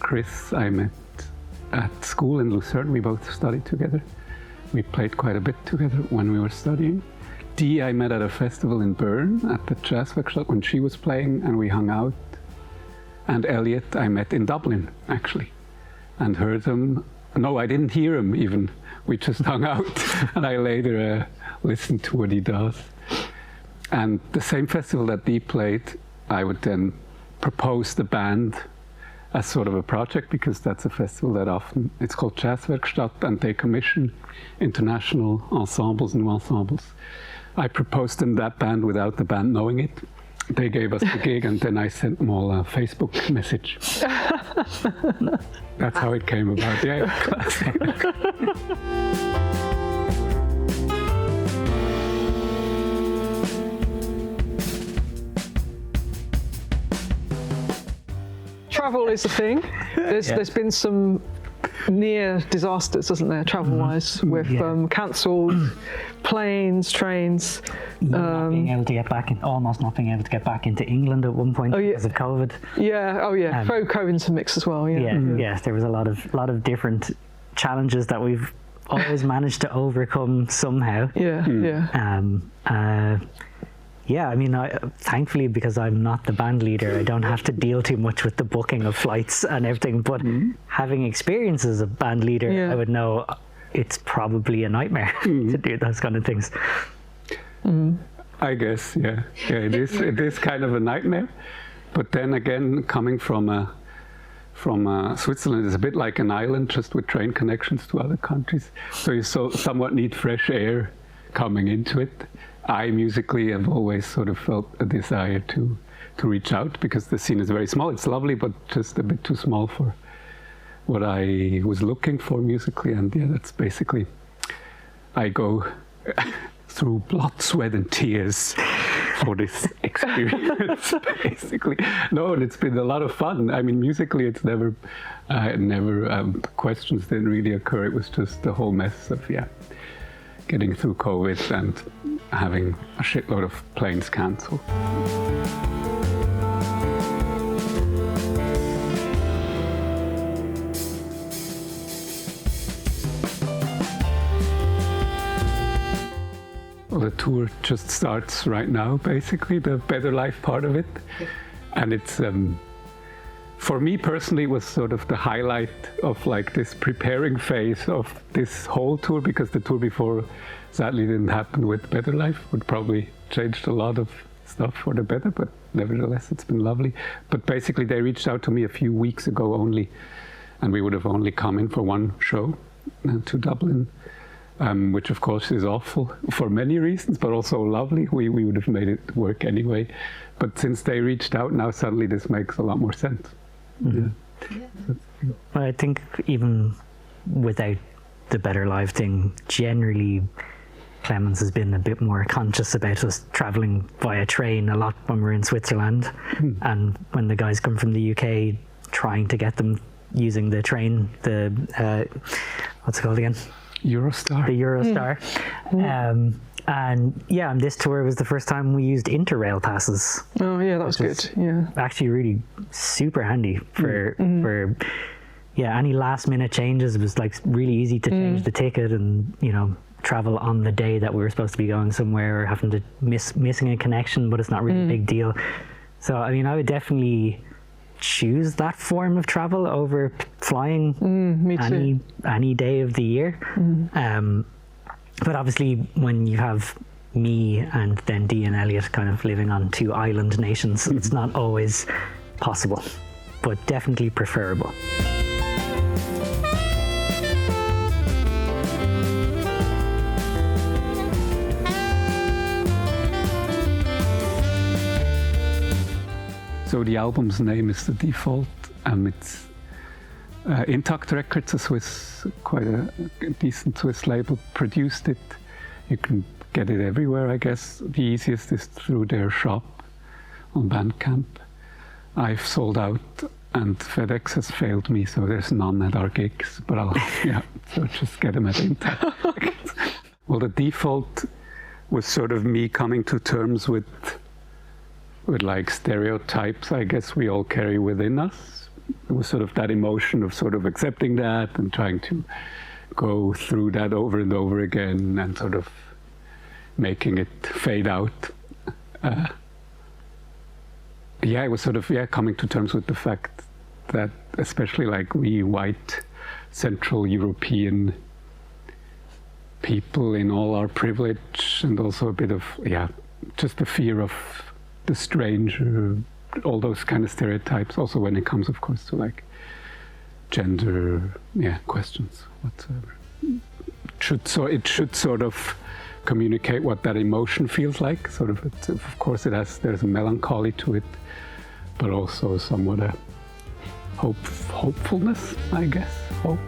Chris I met at school in Lucerne. We both studied together. We played quite a bit together when we were studying. Dee I met at a festival in Bern at the jazz workshop when she was playing, and we hung out. And Elliot I met in Dublin, actually, and heard him. No, I didn't hear him even. We just hung out, and I later listened to what he does. And the same festival that Dee played, I would then propose the band as sort of a project, because that's a festival that often, it's called Jazzwerkstatt, and they commission international ensembles, new ensembles. I proposed them that band without the band knowing it. They gave us the gig, and then I sent them all a Facebook message. That's how it came about. Yeah, classic. Travel is a thing. There's been some near disasters, hasn't there, travel-wise, with cancelled planes, trains. Not being able to get back in, almost not being able to get back into England at one point because of COVID. Yeah, throw COVID into the mix as well. Yes, there was a lot of different challenges that we've always managed to overcome somehow. Yeah, I mean, thankfully, because I'm not the band leader, I don't have to deal too much with the booking of flights and everything. But having experience as a band leader, I would know it's probably a nightmare to do those kind of things. I guess, yeah, it is kind of a nightmare. But then again, coming from Switzerland is a bit like an island, just with train connections to other countries. So you somewhat need fresh air coming into it. I musically have always sort of felt a desire to reach out, because the scene is very small. It's lovely, but just a bit too small for what I was looking for musically. And yeah, that's basically, I go through blood, sweat and tears for this experience, basically. No, and it's been a lot of fun. I mean, musically, it's never questions didn't really occur. It was just the whole mess of, getting through COVID and having a shitload of planes cancelled. Well, the tour just starts right now, basically, the Better Life part of it. And it's, for me personally, was sort of the highlight of like this preparing phase of this whole tour, because the tour before sadly didn't happen with Better Life. Would probably changed a lot of stuff for the better, but nevertheless it's been lovely. But basically they reached out to me a few weeks ago only, and we would have only come in for one show to Dublin, which of course is awful for many reasons, but also lovely. We would have made it work anyway. But since they reached out, now suddenly this makes a lot more sense. I think even without the Better Life thing, generally Clemens has been a bit more conscious about us travelling via train a lot when we're in Switzerland, and when the guys come from the UK, trying to get them using the train, the what's it called again? Eurostar. The Eurostar. And yeah, on this tour was the first time we used Interrail passes. Oh yeah, that was good. Yeah, actually really super handy for any last minute changes. It was like really easy to change the ticket and travel on the day that we were supposed to be going somewhere, or having to missing a connection, but it's not really a big deal. So I mean, I would definitely choose that form of travel over flying any day of the year. But obviously when you have me and then Dee and Elliot kind of living on two island nations, it's not always possible, but definitely preferable. So the album's name is The Default. It's Intact Records, quite a decent Swiss label, produced it. You can get it everywhere, I guess. The easiest is through their shop on Bandcamp. I've sold out, and FedEx has failed me, so there's none at our gigs. But so just get them at Intact. Well, The Default was sort of me coming to terms with like stereotypes I guess we all carry within us, it was sort of that emotion of sort of accepting that and trying to go through that over and over again and sort of making it fade out. It was sort of coming to terms with the fact that especially like we white Central European people in all our privilege and also a bit of just the fear of the stranger, all those kind of stereotypes, also when it comes of course to like gender questions whatsoever. It should sort of communicate what that emotion feels like, sort of. Of course there's a melancholy to it, but also somewhat a hopefulness, I guess. Hope.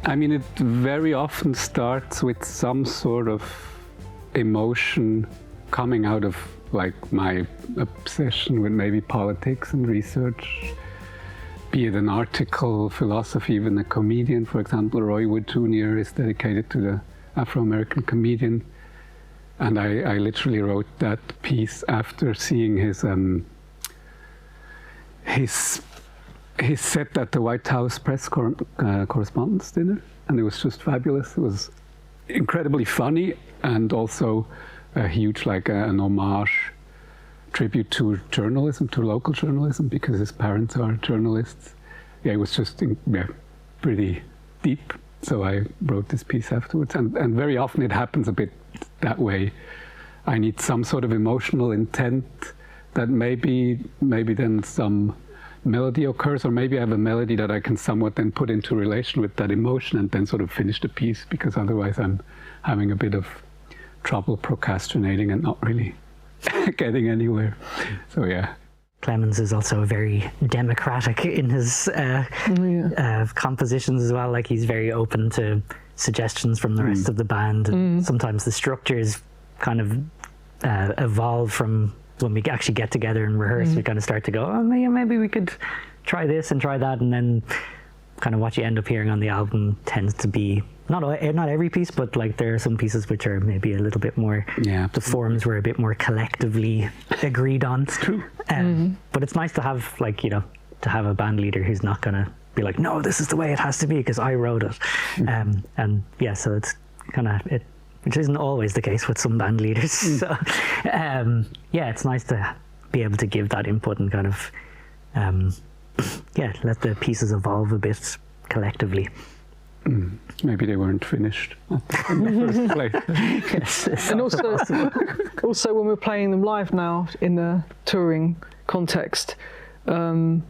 I mean, it very often starts with some sort of emotion coming out of like my obsession with maybe politics and research, be it an article, philosophy, even a comedian. For example, Roy Wood Jr. is dedicated to the Afro-American comedian. And I literally wrote that piece after seeing his set at the White House press correspondence dinner. And it was just fabulous. It was incredibly funny and also a huge, like an homage, tribute to journalism, to local journalism, because his parents are journalists. It was just pretty deep. So I wrote this piece afterwards, and very often it happens a bit that way. I need some sort of emotional intent that maybe then some melody occurs, or maybe I have a melody that I can somewhat then put into relation with that emotion and then sort of finish the piece, because otherwise I'm having a bit of trouble procrastinating and not really getting anywhere. So Clemens is also very democratic in his compositions as well. Like he's very open to suggestions from the rest of the band, and sometimes the structures kind of evolve from when we actually get together and rehearse. We kind of start to go, oh, maybe we could try this and try that, and then kind of what you end up hearing on the album tends to be not every piece, but like there are some pieces which are maybe a little bit more, the forms were a bit more collectively agreed on. It's true. But it's nice to have to have a band leader who's not gonna be like, no, this is the way it has to be because I wrote it. So it's kind of it, which isn't always the case with some band leaders. So it's nice to be able to give that input and kind of let the pieces evolve a bit collectively. Maybe they weren't finished in the first place. Yes, and also when we're playing them live now in the touring context, a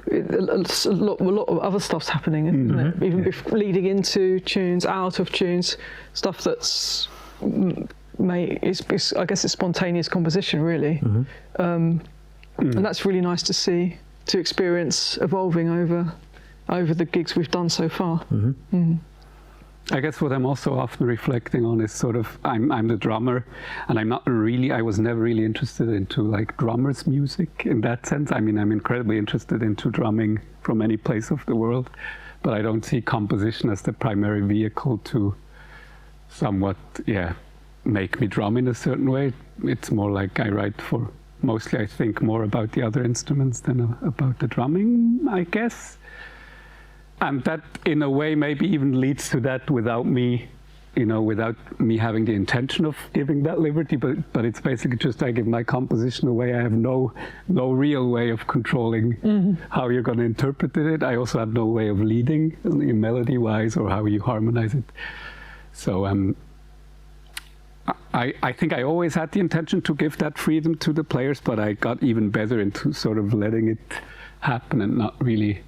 lot of other stuff's happening, isn't it? Even leading into tunes, out of tunes, stuff that's I guess it's spontaneous composition, really. And that's really nice to see, to experience evolving over the gigs we've done so far. I guess what I'm also often reflecting on is sort of, I'm the drummer, and I was never really interested into like drummers' music in that sense. I mean, I'm incredibly interested into drumming from any place of the world, but I don't see composition as the primary vehicle to somewhat, make me drum in a certain way. It's more like I write for, mostly I think more about the other instruments than about the drumming, I guess. And that, in a way, maybe even leads to that without me having the intention of giving that liberty. But it's basically just I give my composition away. I have no real way of controlling how you're going to interpret it. I also have no way of leading, melody-wise, or how you harmonize it. So I think I always had the intention to give that freedom to the players, but I got even better into sort of letting it happen and not really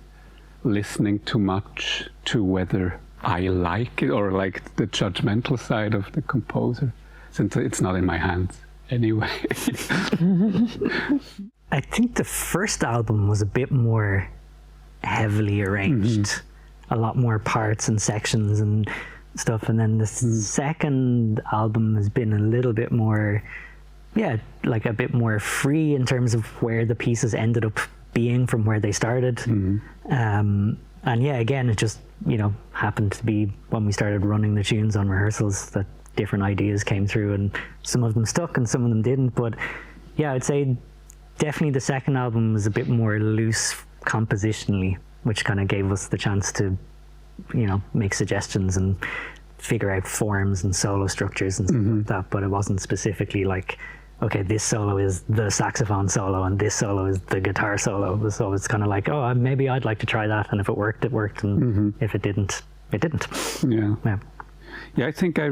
listening too much to whether I like it or like the judgmental side of the composer, since it's not in my hands anyway. I think the first album was a bit more heavily arranged, a lot more parts and sections and stuff, and then the second album has been a little bit more, like a bit more free in terms of where the pieces ended up being from where they started. And yeah, again, it just, happened to be when we started running the tunes on rehearsals that different ideas came through, and some of them stuck and some of them didn't. But yeah, I'd say definitely the second album was a bit more loose compositionally, which kind of gave us the chance to, make suggestions and figure out forms and solo structures and stuff like that. But it wasn't specifically like, okay, this solo is the saxophone solo and this solo is the guitar solo. So it's kind of like, oh, maybe I'd like to try that. And if it worked, it worked. And if it didn't, it didn't. Yeah, I think I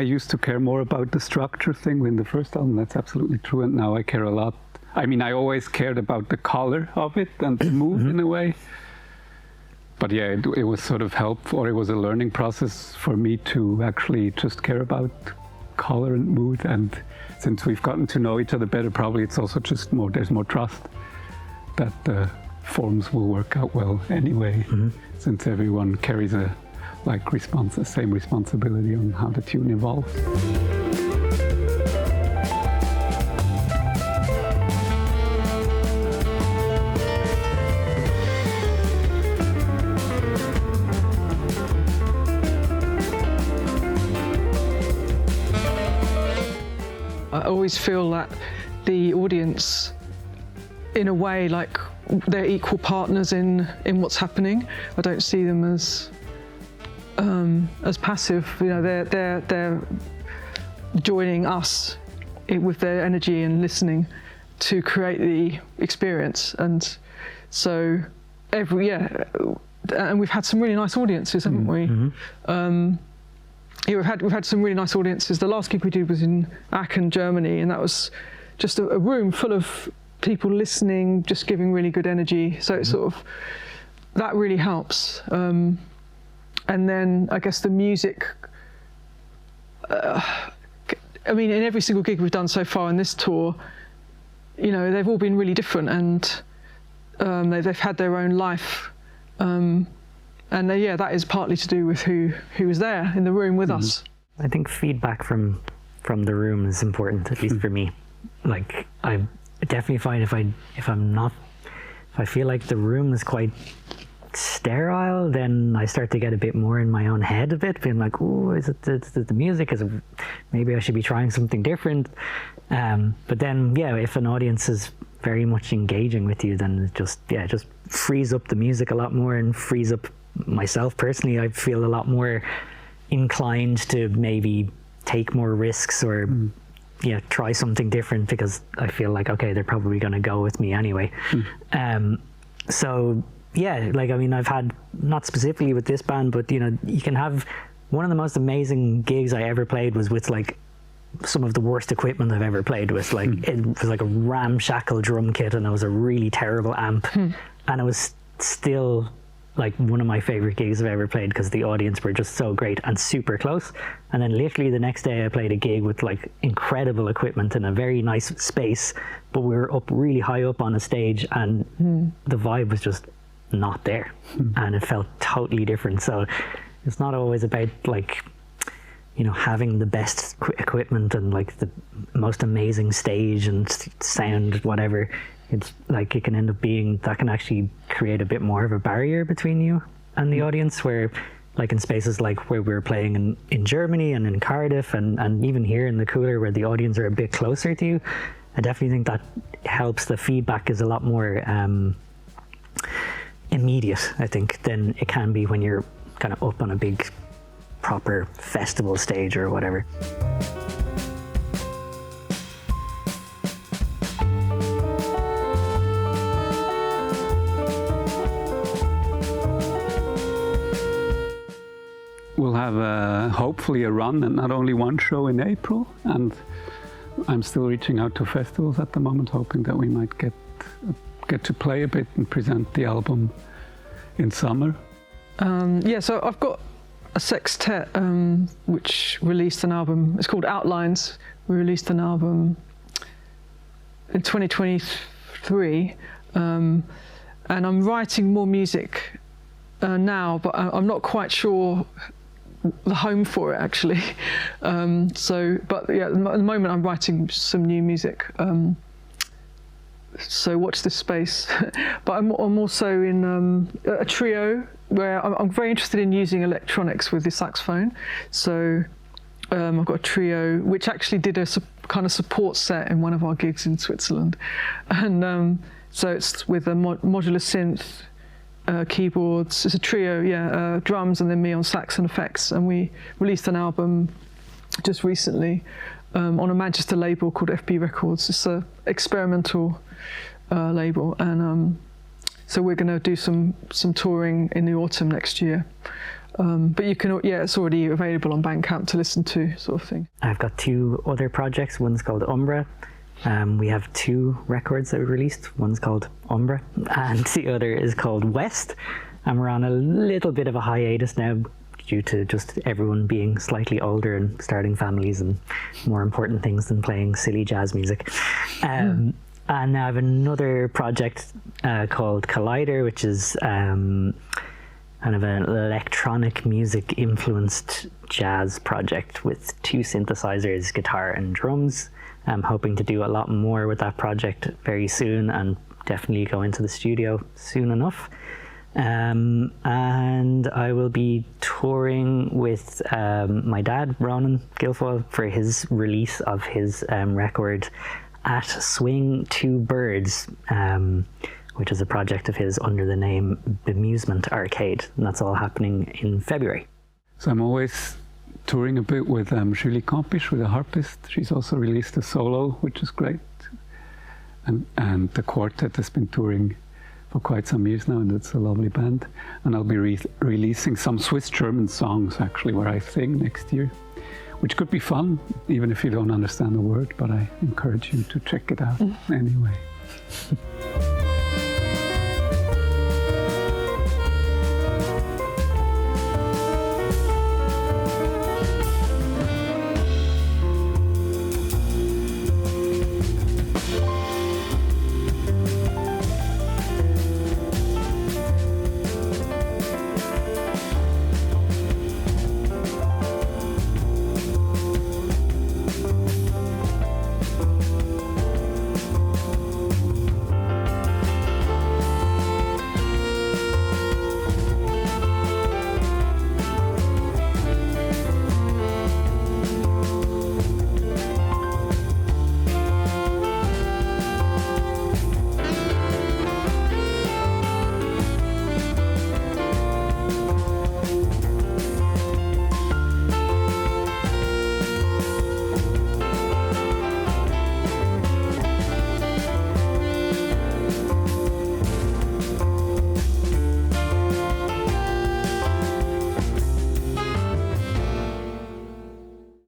used to care more about the structure thing in the first album. That's absolutely true. And now I care a lot. I always cared about the color of it and the mood in a way. But yeah, it was sort of it was a learning process for me to actually just care about color and mood. And since we've gotten to know each other better, probably it's also just there's more trust that the forms will work out well anyway, since everyone carries the same responsibility on how the tune evolves. I always feel that the audience, in a way, like they're equal partners in what's happening. I don't see them as passive. They're joining us with their energy and listening to create the experience. And so and we've had some really nice audiences, haven't we? We've had some really nice audiences. The last gig we did was in Aachen, Germany, and that was just a room full of people listening, just giving really good energy. So it's sort of, that really helps. And then I guess the music, in every single gig we've done so far in this tour, they've all been really different, and they've had their own life. And that is partly to do with who was there in the room with us. I think feedback from the room is important, at least for me. Like, I definitely find if I feel like the room is quite sterile, then I start to get a bit more in my own head a bit, being like, oh, is it the music? Maybe I should be trying something different. But then, if an audience is very much engaging with you, then it just frees up the music a lot more and frees up myself personally. I feel a lot more inclined to maybe take more risks or try something different, because I feel like, okay, they're probably going to go with me anyway. I've had, not specifically with this band, but you can have one of the most amazing gigs I ever played was with some of the worst equipment I've ever played with. It was like a ramshackle drum kit, and it was a really terrible amp, and it was still one of my favorite gigs I've ever played, because the audience were just so great and super close. And then literally the next day I played a gig with incredible equipment in a very nice space, but we were up really high up on a stage, and the vibe was just not there, and it felt totally different. So it's not always about having the best equipment and the most amazing stage and sound, whatever. It's it can end up being, that can actually create a bit more of a barrier between you and the audience, where in spaces where we were playing in Germany and in Cardiff and even here in the Cooler, where the audience are a bit closer to you, I definitely think that helps. The feedback is a lot more immediate, I think, than it can be when you're kind of up on a big proper festival stage or whatever. We'll have hopefully a run and not only one show in April, and I'm still reaching out to festivals at the moment, hoping that we might get to play a bit and present the album in summer. So I've got a sextet which released an album. It's called Outlines. We released an album in 2023, and I'm writing more music now, but I'm not quite sure the home for it actually. At the moment I'm writing some new music. so watch this space. But I'm also in a trio where I'm very interested in using electronics with the saxophone. So I've got a trio which actually did a kind of support set in one of our gigs in Switzerland. And so it's with a modular synth, keyboards. It's a trio, drums, and then me on sax and effects. And we released an album just recently on a Manchester label called FB Records. It's an experimental label, and so we're going to do some touring in the autumn next year. But you can, it's already available on Bandcamp to listen to, sort of thing. I've got 2 other projects. One's called Umbra. We have 2 records that we released. One's called Umbra, and the other is called West. And we're on a little bit of a hiatus now due to just everyone being slightly older and starting families and more important things than playing silly jazz music. And now I have another project called Collider, which is kind of an electronic music influenced jazz project with 2 synthesizers, guitar and drums. I'm hoping to do a lot more with that project very soon, and definitely go into the studio soon enough. And I will be touring with my dad, Ronan Guilfoyle, for his release of his record at Swing 2 Birds, which is a project of his under the name Bemusement Arcade, and that's all happening in February. So I'm always touring a bit with Julie Campisch, with a harpist. She's also released a solo, which is great. And the quartet has been touring for quite some years now, and it's a lovely band. And I'll be releasing some Swiss-German songs, actually, where I sing next year, which could be fun, even if you don't understand a word, but I encourage you to check it out anyway.